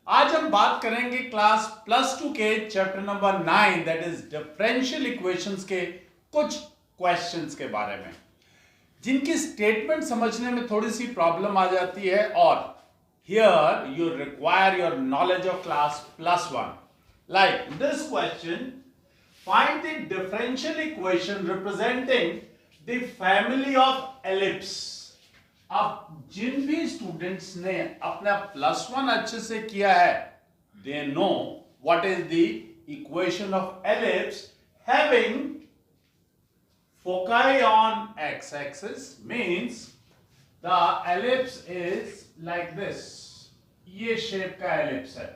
आज हम बात करेंगे क्लास +2 के chapter number 9 that is differential equations के कुछ क्वेश्चंस के बारे में, जिनकी स्टेटमेंट समझने में थोड़ी सी प्रॉब्लम आ जाती है और here you require your knowledge of class +1. Like this question, find the differential equation representing the family of ellipse. अब जिन भी स्टूडेंट्स ने अपना +1 अच्छे से किया है, they know what is the equation of ellipse having foci on x-axis, means the ellipse is like this. ये shape का ellipse है,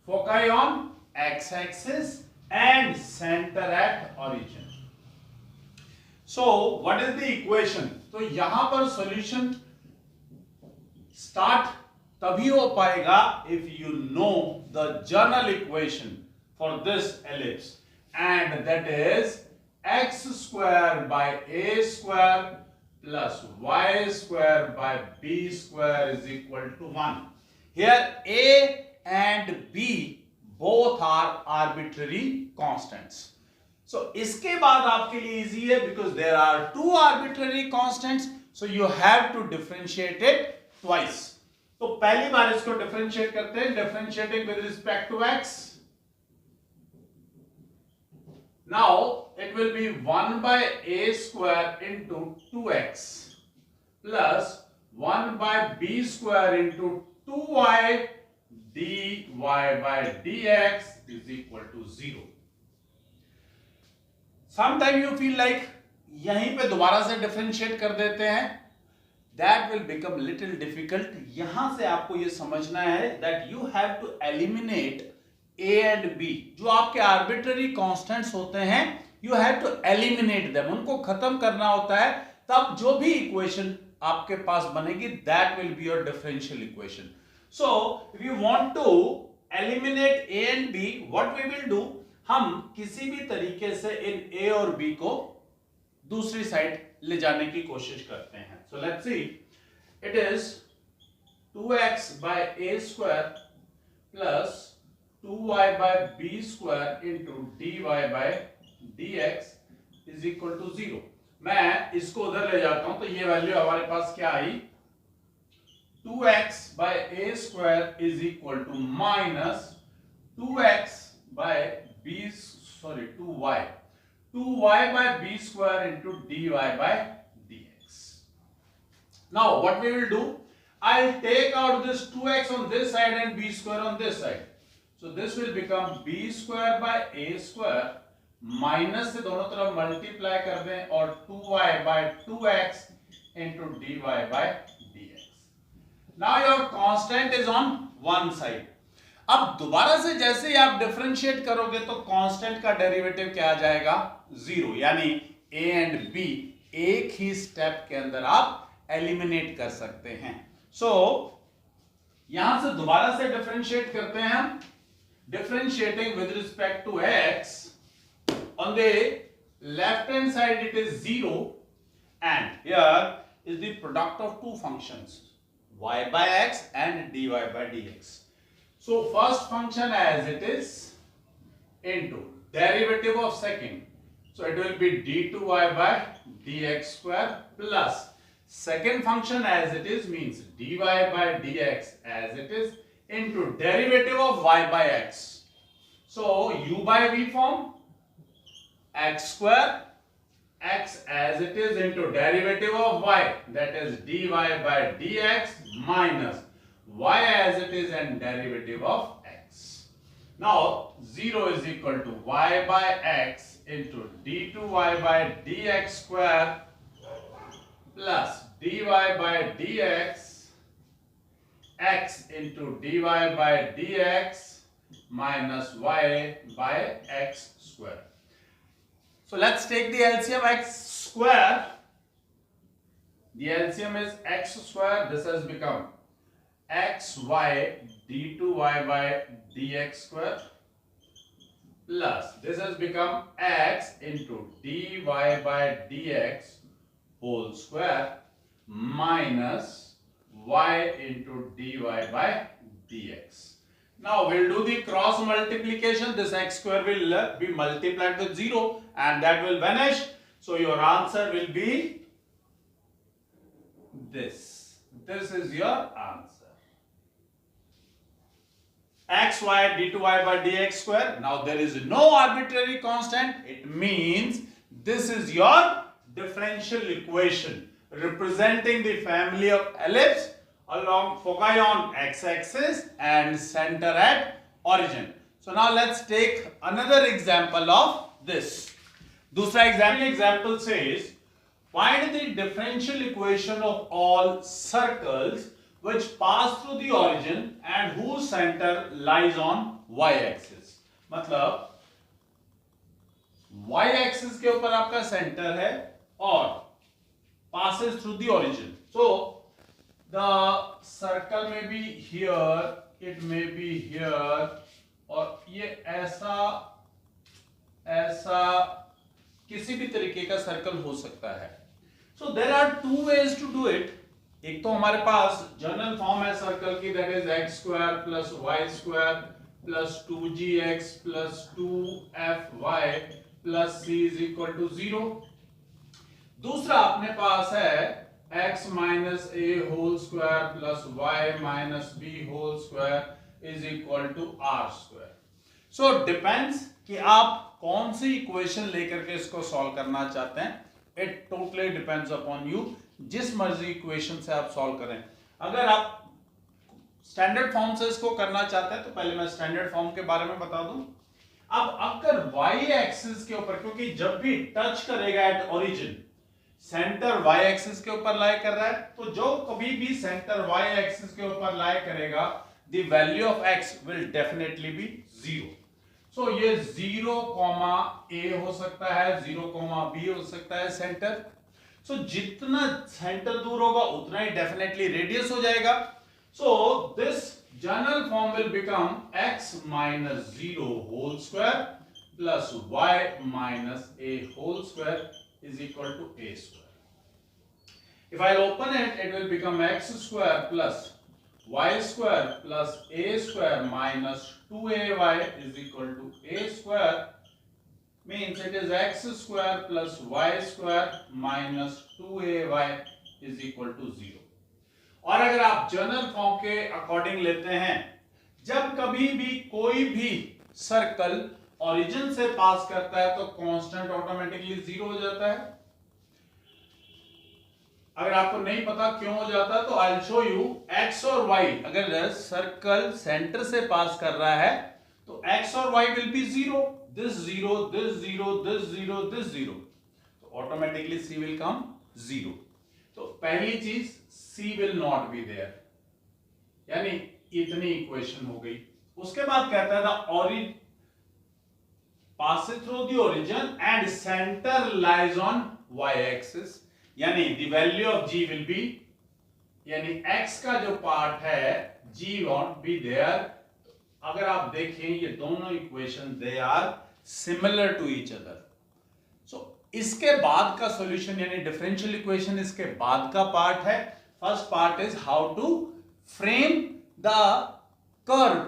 foci on x-axis and center at origin. So what is the equation? तो यहां पर solution start तभी हो पाएगा if you know the general equation for this ellipse, and that is x square by a square plus y square by b square is equal to 1. Here a and b both are arbitrary constants. So इसके बाद आपके लिए easy है because there are two arbitrary constants, so you have to differentiate it twice. तो पहली बार इसको differentiate करते हैं, differentiating with respect to x. Now it will be 1 by a square into 2x plus 1 by b square into 2y dy by dx is equal to 0. Sometime you feel like यहीं पे दोबारा से differentiate कर देते हैं, that will become little difficult. यहां से आपको ये समझना है that you have to eliminate a and b, जो आपके arbitrary constants होते हैं, you have to eliminate them, उनको खत्म करना होता है, तब जो भी equation आपके पास बनेगी that will be your differential equation. So if you want to eliminate a and b, what we will do, हम किसी भी तरीके से इन a और b को दूसरी साइड ले जाने की कोशिश करते हैं. So let's see, it is 2x by a square plus 2y by b square into dy by dx is equal to 0. मैं इसको उधर ले जाता हूं तो ये वैल्यू हमारे पास क्या आई, 2x by a square is equal to minus 2x by 2y by b square into dy by dx. Now what we will do, I'll take out this 2x on this side and b square on this side. So this will become b square by a square minus से दोनों तरफ multiply कर दें और 2y by 2x into dy by dx. Now your constant is on one side. अब दोबारा से जैसे ही आप डिफरेंशिएट करोगे तो कांस्टेंट का डेरिवेटिव क्या आ जाएगा, 0. यानी a एंड b एक ही स्टेप के अंदर आप एलिमिनेट कर सकते हैं. सो यहां से दोबारा से डिफरेंशिएट करते हैं हम, differentiating with respect to x. On the left hand side it is 0 and here is the product of two functions y by x and dy by dx. So first function as it is into derivative of second, so it will be d2y by dx square plus second function as it is means dy by dx as it is into derivative of y by x. So u by v form, x square, x as it is into derivative of y, that is dy by dx minus y as it is and derivative of x. Now 0 is equal to y by x into d2y by dx square plus dy by dx x into dy by dx minus y by x square. So let's take the LCM x square. The LCM is x square. This has become xy d2y by dx square plus this has become x into dy by dx whole square minus y into dy by dx. Now we'll do the cross multiplication. This x square will be multiplied with 0 and that will vanish. So your answer will be this. This is your answer. xy d2y by dx square. Now there is no arbitrary constant. It means this is your differential equation representing the family of ellipse along foci on x-axis and center at origin. So now let's take another example of this. दूसरा example says find the differential equation of all circles which pass through the origin and whose center lies on y-axis. मतलब y-axis के ऊपर आपका center है और passes through the origin. So the circle may be here, it may be here, और ये ऐसा ऐसा किसी भी तरीके का सर्कल हो सकता है. So there are two ways to do it. एक तो हमारे पास जनरल फॉर्म है सर्कल की, that is x square plus y square plus 2gx plus 2fy plus c is equal to 0. दूसरा अपने पास है x minus a whole square plus y minus b whole square is equal to r square. So depends कि आप कौन सी equation लेकर के इसको solve करना चाहते हैं. It totally depends upon you. जिस मर्जी इक्वेशन से आप सॉल्व करें. अगर आप स्टैंडर्ड फॉर्म से इसको करना चाहते हैं तो पहले मैं स्टैंडर्ड फॉर्म के बारे में बता दूं. अब अगर y एक्सिस के ऊपर, क्योंकि जब भी टच करेगा at origin centre y axis के ऊपर लाई कर रहा है, तो जो कभी भी सेंटर y एक्सिस के ऊपर लाई करेगा the value of x will definitely be 0. सो ये 0, a हो सकता है, 0, b हो सकता है सेंटर. सो जितना सेंटर दूर होगा उतना ही डेफिनेटली रेडियस हो जाएगा. So this general form will become x minus 0 whole square plus y minus a whole square is equal to a square. If I open it, it will become x square plus y square plus a square minus 2ay is equal to a square. Means it is x square plus y square minus 2ay is equal to 0. और अगर आप general form के according लेते हैं, जब कभी भी कोई भी सर्कल ओरिजिन से पास करता है तो कांस्टेंट ऑटोमेटिकली 0 हो जाता है. अगर आपको नहीं पता क्यों हो जाता है तो I will show you. x और y अगर सर्कल सेंटर से पास कर रहा है तो x और y will be 0. This 0, this 0, this 0, this 0. So automatically c will come 0. तो पहली चीज c will not be there. यानी इतनी इक्वेशन हो गई. उसके बाद कहता है the origin passes through the origin and center lies on y-axis. यानी the value of g will be, यानी x का जो पार्ट है g won't be there. अगर आप देखें ये दोनों equation they are similar to each other. So इसके बाद का सॉल्यूशन यानी डिफरेंशियल इक्वेशन इसके बाद का पार्ट है. First part is how to frame the curve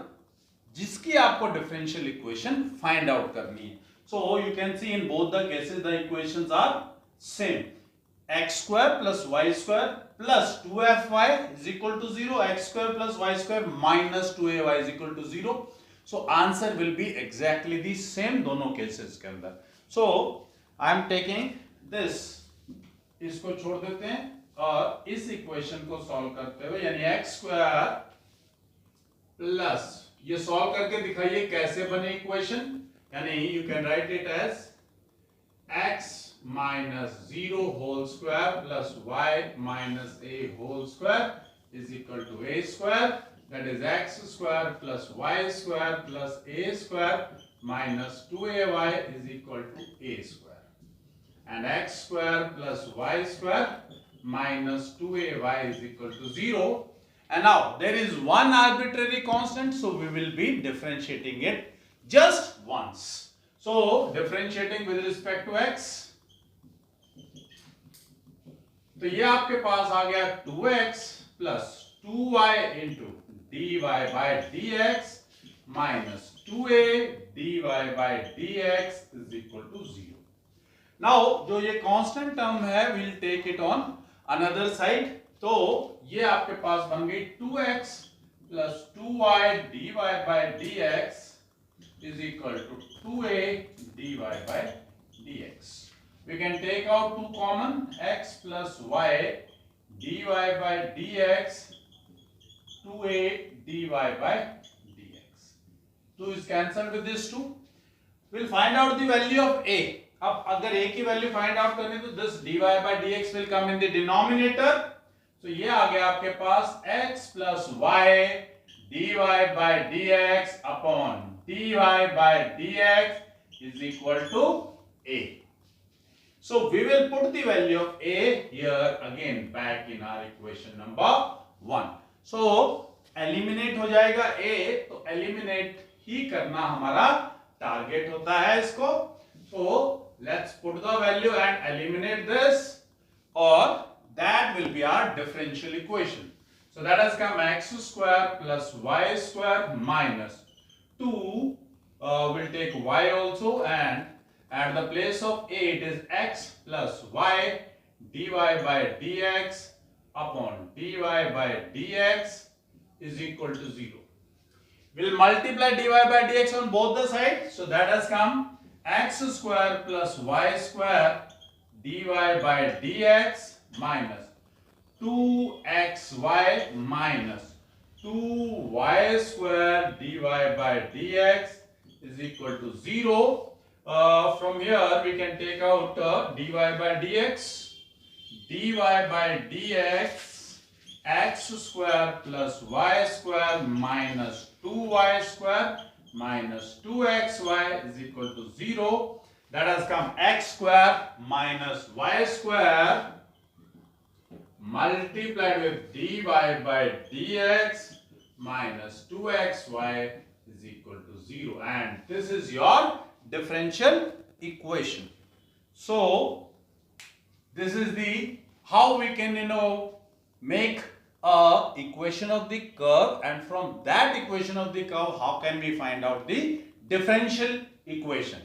जिसकी आपको डिफरेंशियल इक्वेशन फाइंड आउट करनी है. So you can see in both the cases the equations are same. x square plus y square plus 2fy is equal to 0, x square plus y square minus 2ay is equal to 0. So answer will be exactly the same दोनों cases के अंदर. So I am taking this, इसको छोड़ देते हैं और इस equation को सॉल्व करते हुए यानी x स्क्वायर प्लस ये सॉल्व करके दिखाइए कैसे बने इक्वेशन. यानी you can write it as x minus 0 whole square plus y minus a whole square is equal to a square. That is x square plus y square plus a square minus 2ay is equal to a square. And x square plus y square minus 2ay is equal to 0. And now there is one arbitrary constant, so we will be differentiating it just once. So differentiating with respect to x. तो ये आपके पास आ गया 2x plus 2y into dy by dx minus 2a dy by dx is equal to 0. Now जो ये constant term है we'll take it on another side. तो ये आपके पास बन गई 2x plus 2y dy by dx is equal to 2a dy by dx. We can take out 2 common, x plus y dy by dx 2a dy by dx. 2 is cancelled with this 2. We'll find out the value of a. अब अगर a की value find out करनी तो this dy by dx will come in the denominator. So ये आ गया आपके पास x plus y dy by dx upon dy by dx is equal to a. So we will put the value of a here again back in our equation number 1. So eliminate हो जाएगा a, तो eliminate ही करना हमारा target होता है इसको. So let's put the value and eliminate this, or that will be our differential equation. So that has come x square plus y square minus 2. We'll take y also, and at the place of a it is x plus y dy by dx upon dy by dx is equal to 0. We'll multiply dy by dx on both the sides. So that has come x square plus y square dy by dx minus 2xy minus 2y square dy by dx is equal to 0. From here we can take out dy by dx. Dy by dx x square plus y square minus 2y square minus 2xy is equal to 0. That has come x square minus y square multiplied with dy by dx minus 2xy is equal to 0, and this is your differential equation. So this is the how we can make a equation of the curve, and from that equation of the curve how can we find out the differential equation.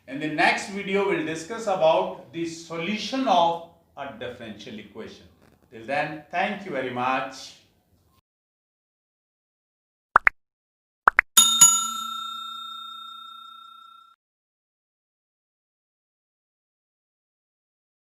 In the next video we'll discuss about the solution of a differential equation. Till then, thank you very much.